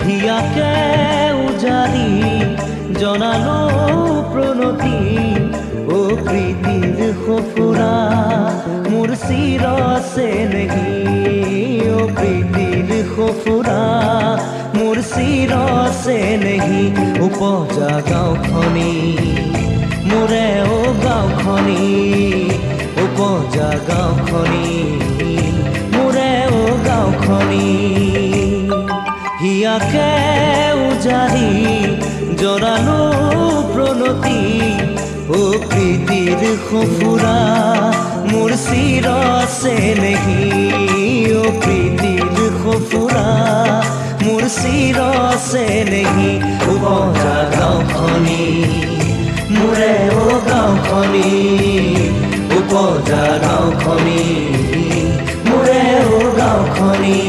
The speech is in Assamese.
হিয়াকে উজাৰি জনালো প্ৰণতি ও প্ৰীতিৰ সফুৰা মোৰ চিৰ চেনেহী ও প্ৰীতিৰ সফুৰা মোৰ চিৰ চেনেহী উপজা গাঁওখনি মোৰে ও গাঁওখনি উপজা গাঁওখনি মোৰে ও গাঁওখনি হিয়াকে উজাৰি জনালো প্ৰণতি ও প্ৰীতিৰ সফুৰা মোৰ চিৰ চেনেহী ও প্ৰীতিৰ সফুৰা মোৰ চিৰ চেনেহী উপজা গাঁওখনি মোৰে ও গাঁওখনি উপজা গাঁওখনি মোৰে ও গাঁওখনি